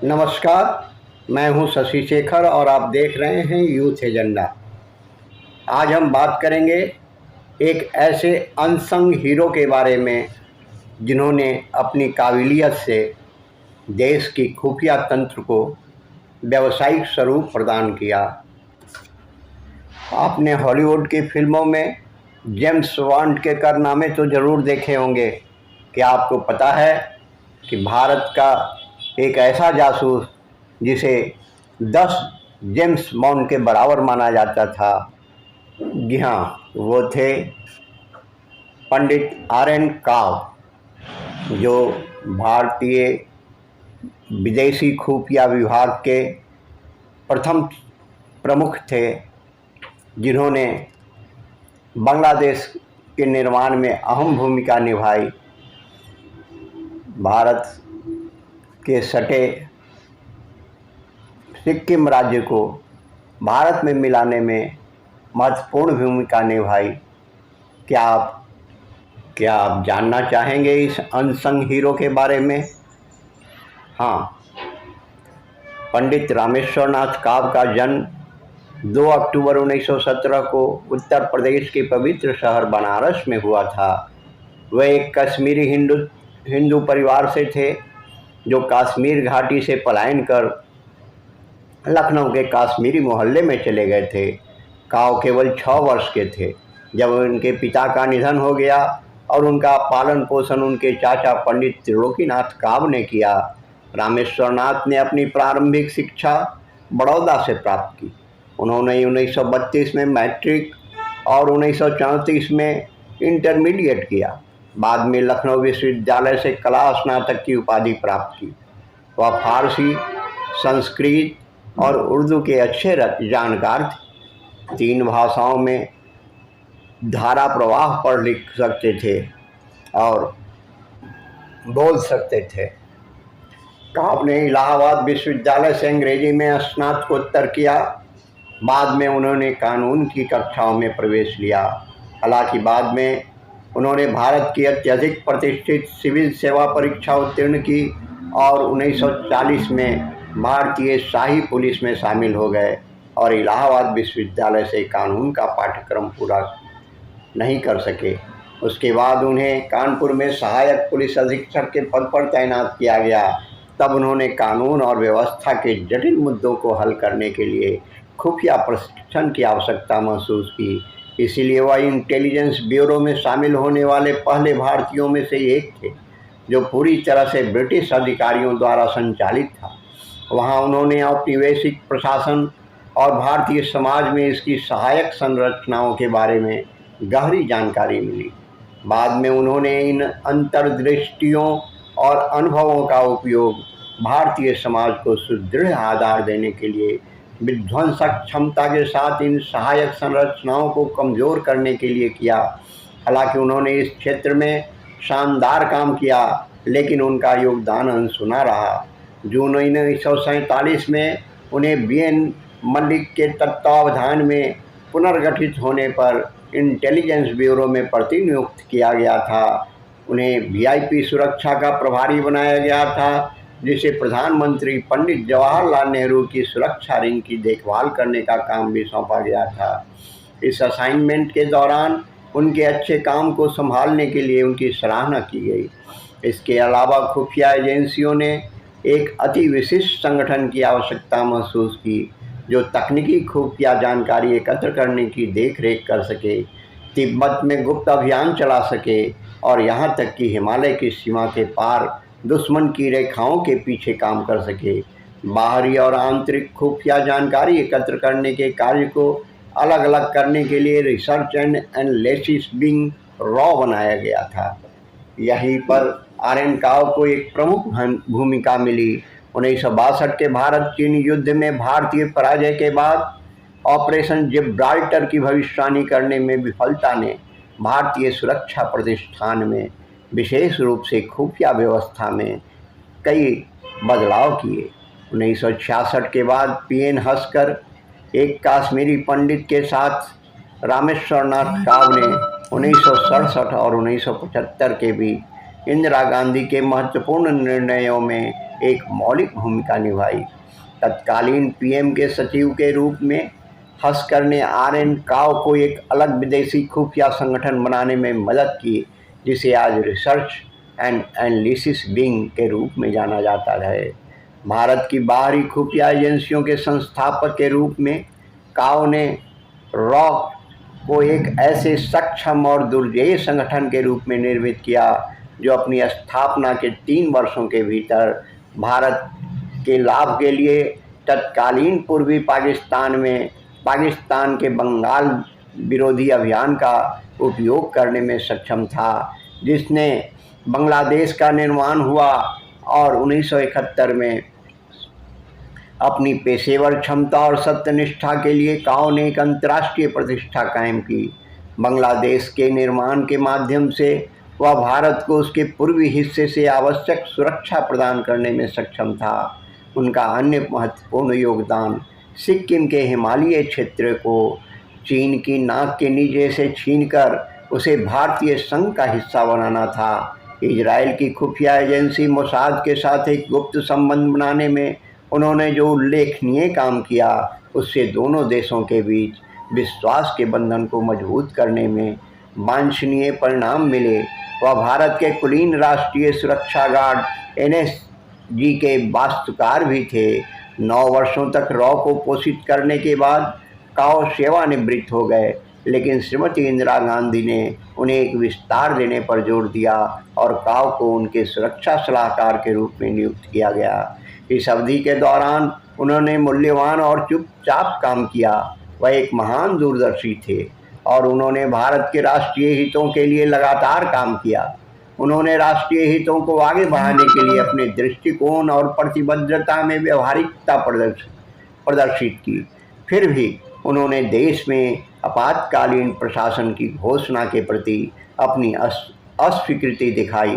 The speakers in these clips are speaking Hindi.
नमस्कार, मैं हूं शशि शेखर और आप देख रहे हैं यूथ एजेंडा। आज हम बात करेंगे एक ऐसे अनसंग हीरो के बारे में जिन्होंने अपनी काबिलियत से देश की खुफिया तंत्र को व्यावसायिक स्वरूप प्रदान किया। आपने हॉलीवुड की फिल्मों में जेम्स बॉन्ड के कारनामे तो ज़रूर देखे होंगे। क्या आपको पता है कि भारत का एक ऐसा जासूस जिसे 10 जेम्स बॉन्ड के बराबर माना जाता था, जी हाँ, वो थे पंडित आर.एन. काव, जो भारतीय विदेशी खुफिया विभाग के प्रथम प्रमुख थे, जिन्होंने बांग्लादेश के निर्माण में अहम भूमिका निभाई। भारत के सटे सिक्किम राज्य को भारत में मिलाने में महत्वपूर्ण भूमिका निभाई। क्या आप जानना चाहेंगे इस अनसंग हीरो के बारे में? हाँ, पंडित रामेश्वरनाथ काव का जन्म 2 अक्टूबर 1917 को उत्तर प्रदेश के पवित्र शहर बनारस में हुआ था। वह एक कश्मीरी हिंदू परिवार से थे, जो कश्मीर घाटी से पलायन कर लखनऊ के काश्मीरी मोहल्ले में चले गए थे। काव केवल 6 वर्ष के थे जब उनके पिता का निधन हो गया और उनका पालन पोषण उनके चाचा पंडित त्रिलोकीनाथ काव ने किया। रामेश्वरनाथ ने अपनी प्रारंभिक शिक्षा बड़ौदा से प्राप्त की। उन्होंने 1932 में मैट्रिक और 1934 में इंटरमीडिएट किया। बाद में लखनऊ विश्वविद्यालय से कला स्नातक की उपाधि प्राप्त की। वह फारसी, संस्कृत और उर्दू के अच्छे जानकार थे। 3 भाषाओं में धारा प्रवाह पढ़ लिख सकते थे और बोल सकते थे। काव ने इलाहाबाद विश्वविद्यालय से अंग्रेजी में स्नातकोत्तर किया। बाद में उन्होंने कानून की कक्षाओं में प्रवेश लिया। हालांकि बाद में उन्होंने भारत की अत्यधिक प्रतिष्ठित सिविल सेवा परीक्षा उत्तीर्ण की और 1940 में भारतीय शाही पुलिस में शामिल हो गए और इलाहाबाद विश्वविद्यालय से कानून का पाठ्यक्रम पूरा नहीं कर सके। उसके बाद उन्हें कानपुर में सहायक पुलिस अधीक्षक के पद पर तैनात किया गया। तब उन्होंने कानून और व्यवस्था के जटिल मुद्दों को हल करने के लिए खुफिया प्रशिक्षण की आवश्यकता महसूस की। इसीलिए वह इंटेलिजेंस ब्यूरो में शामिल होने वाले पहले भारतीयों में से एक थे, जो पूरी तरह से ब्रिटिश अधिकारियों द्वारा संचालित था। वहाँ उन्होंने औपनिवेशिक प्रशासन और भारतीय समाज में इसकी सहायक संरचनाओं के बारे में गहरी जानकारी मिली। बाद में उन्होंने इन अंतर्दृष्टियों और अनुभवों का उपयोग भारतीय समाज को सुदृढ़ आधार देने के लिए विध्वंसक क्षमता के साथ इन सहायक संरचनाओं को कमज़ोर करने के लिए किया। हालांकि उन्होंने इस क्षेत्र में शानदार काम किया, लेकिन उनका योगदान अनसुना रहा। जून 1947 में उन्हें बी.एन. मल्लिक के तत्वावधान में पुनर्गठित होने पर इंटेलिजेंस ब्यूरो में प्रतिनियुक्त किया गया था। उन्हें वीआईपी सुरक्षा का प्रभारी बनाया गया था, जिसे प्रधानमंत्री पंडित जवाहरलाल नेहरू की सुरक्षा रिंग की देखभाल करने का काम भी सौंपा गया था। इस असाइनमेंट के दौरान उनके अच्छे काम को संभालने के लिए उनकी सराहना की गई। इसके अलावा खुफिया एजेंसियों ने एक अति विशिष्ट संगठन की आवश्यकता महसूस की, जो तकनीकी खुफिया जानकारी एकत्र करने की देखरेख कर सके, तिब्बत में गुप्त अभियान चला सके और यहाँ तक कि हिमालय की सीमा के पार दुश्मन की रेखाओं के पीछे काम कर सके। बाहरी और आंतरिक खुफिया जानकारी एकत्र करने के कार्य को अलग अलग करने के लिए research and analysis wing raw बनाया गया था। यहीं पर आर.एन. काव को एक प्रमुख भूमिका मिली। 1962 के भारत चीन युद्ध में भारतीय पराजय के बाद ऑपरेशन जिब्राल्टर की भविष्यवाणी करने में विफलता ने भारतीय सुरक्षा प्रतिष्ठान में, विशेष रूप से खुफिया व्यवस्था में, कई बदलाव किए। 1966 के बाद पी.एन. हस्कर, एक काश्मीरी पंडित के साथ रामेश्वरनाथ काव ने 1967 और 1975 के बीच इंदिरा गांधी के महत्वपूर्ण निर्णयों में एक मौलिक भूमिका निभाई। तत्कालीन पीएम के सचिव के रूप में हस्कर ने आर.एन. काव को एक अलग विदेशी खुफिया संगठन बनाने में मदद की, जिसे आज रिसर्च एंड एनालिसिस विंग के रूप में जाना जाता है। भारत की बाहरी खुफिया एजेंसियों के संस्थापक के रूप में काव ने रॉ को एक ऐसे सक्षम और दुर्जेय संगठन के रूप में निर्मित किया जो अपनी स्थापना के 3 वर्षों के भीतर भारत के लाभ के लिए तत्कालीन पूर्वी पाकिस्तान में पाकिस्तान के बंगाल विरोधी अभियान का उपयोग करने में सक्षम था, जिसने बांग्लादेश का निर्माण हुआ और 1971 में अपनी पेशेवर क्षमता और सत्यनिष्ठा के लिए काव ने एक अंतर्राष्ट्रीय प्रतिष्ठा कायम की। बांग्लादेश के निर्माण के माध्यम से वह भारत को उसके पूर्वी हिस्से से आवश्यक सुरक्षा प्रदान करने में सक्षम था। उनका अन्य महत्वपूर्ण योगदान सिक्किम के हिमालयी क्षेत्र को चीन की नाक के नीचे से छीनकर उसे भारतीय संघ का हिस्सा बनाना था। इजराइल की खुफिया एजेंसी मोसाद के साथ एक गुप्त संबंध बनाने में उन्होंने जो उल्लेखनीय काम किया, उससे दोनों देशों के बीच विश्वास के बंधन को मजबूत करने में वांछनीय परिणाम मिले। वह भारत के कुलीन राष्ट्रीय सुरक्षा गार्ड एनएसजी के वास्तुकार भी थे। 9 वर्षों तक रॉ को पोषित करने के बाद काव सेवानिवृत्त हो गए, लेकिन श्रीमती इंदिरा गांधी ने उन्हें एक विस्तार देने पर जोर दिया और काव को उनके सुरक्षा सलाहकार के रूप में नियुक्त किया गया। इस अवधि के दौरान उन्होंने मूल्यवान और चुपचाप काम किया। वह एक महान दूरदर्शी थे और उन्होंने भारत के राष्ट्रीय हितों के लिए लगातार काम किया। उन्होंने राष्ट्रीय हितों को आगे बढ़ाने के लिए अपने दृष्टिकोण और प्रतिबद्धता में व्यवहारिकता प्रदर्शित की। फिर भी उन्होंने देश में आपातकालीन प्रशासन की घोषणा के प्रति अपनी अस्वीकृति दिखाई।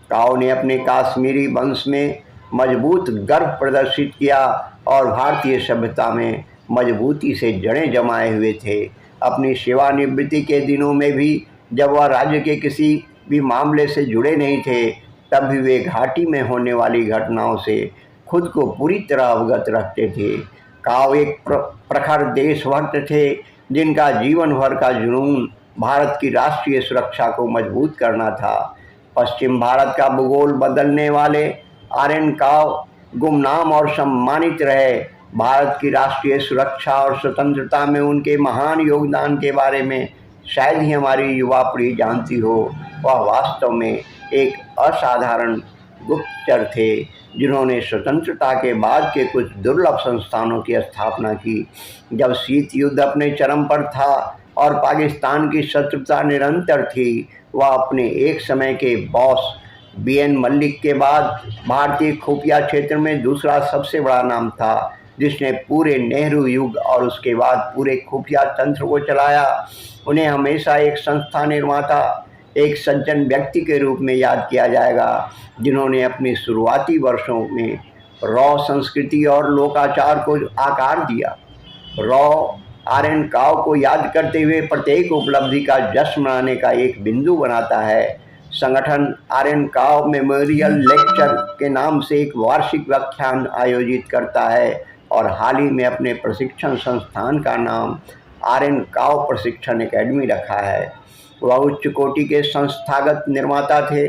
काव ने अपने काश्मीरी वंश में मजबूत गर्व प्रदर्शित किया और भारतीय सभ्यता में मजबूती से जड़ें जमाए हुए थे। अपनी सेवानिवृत्ति के दिनों में भी जब वह राज्य के किसी भी मामले से जुड़े नहीं थे, तब भी वे घाटी में होने वाली घटनाओं से खुद को पूरी तरह अवगत रखते थे। काव एक प्रखर देशभक्त थे, जिनका जीवन भर का जुनून भारत की राष्ट्रीय सुरक्षा को मजबूत करना था। पश्चिम भारत का भूगोल बदलने वाले आर.एन. काव गुमनाम और सम्मानित रहे। भारत की राष्ट्रीय सुरक्षा और स्वतंत्रता में उनके महान योगदान के बारे में शायद ही हमारी युवा पीढ़ी जानती हो। वह वास्तव में एक असाधारण गुप्तचर थे, जिन्होंने स्वतंत्रता के बाद के कुछ दुर्लभ संस्थानों की स्थापना की। जब शीत युद्ध अपने चरम पर था और पाकिस्तान की शत्रुता निरंतर थी, वह अपने एक समय के बॉस बी.एन. मल्लिक के बाद भारतीय खुफिया क्षेत्र में दूसरा सबसे बड़ा नाम था, जिसने पूरे नेहरू युग और उसके बाद पूरे खुफिया तंत्र को चलाया। उन्हें हमेशा एक संस्था निर्माता, एक सज्जन व्यक्ति के रूप में याद किया जाएगा, जिन्होंने अपनी शुरुआती वर्षों में रॉ संस्कृति और लोकाचार को आकार दिया। Raw RN. काव को याद करते हुए प्रत्येक उपलब्धि का जश्न मनाने का एक बिंदु बनाता है। संगठन आर.एन. काव मेमोरियल लेक्चर के नाम से एक वार्षिक व्याख्यान आयोजित करता है और हाल ही में अपने प्रशिक्षण संस्थान का नाम आर.एन. काव प्रशिक्षण एकेडमी रखा है। वह उच्च कोटि के संस्थागत निर्माता थे।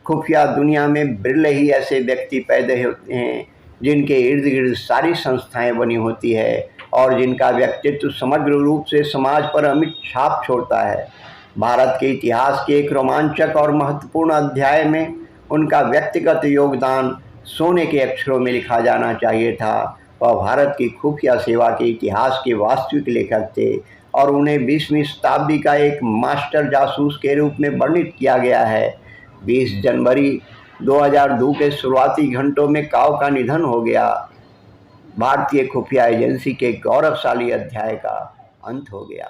खुफिया दुनिया में बिरले ही ऐसे व्यक्ति पैदा होते हैं जिनके इर्द गिर्द सारी संस्थाएं बनी होती है और जिनका व्यक्तित्व समग्र रूप से समाज पर अमिट छाप छोड़ता है। भारत के इतिहास के एक रोमांचक और महत्वपूर्ण अध्याय में उनका व्यक्तिगत योगदान सोने के अक्षरों में लिखा जाना चाहिए था। वह भारत की खुफिया सेवा के इतिहास के वास्तविक लेखक थे और उन्हें 20वीं शताब्दी का एक मास्टर जासूस के रूप में वर्णित किया गया है। 20 जनवरी 2002 के शुरुआती घंटों में काव का निधन हो गया। भारतीय खुफिया एजेंसी के गौरवशाली अध्याय का अंत हो गया।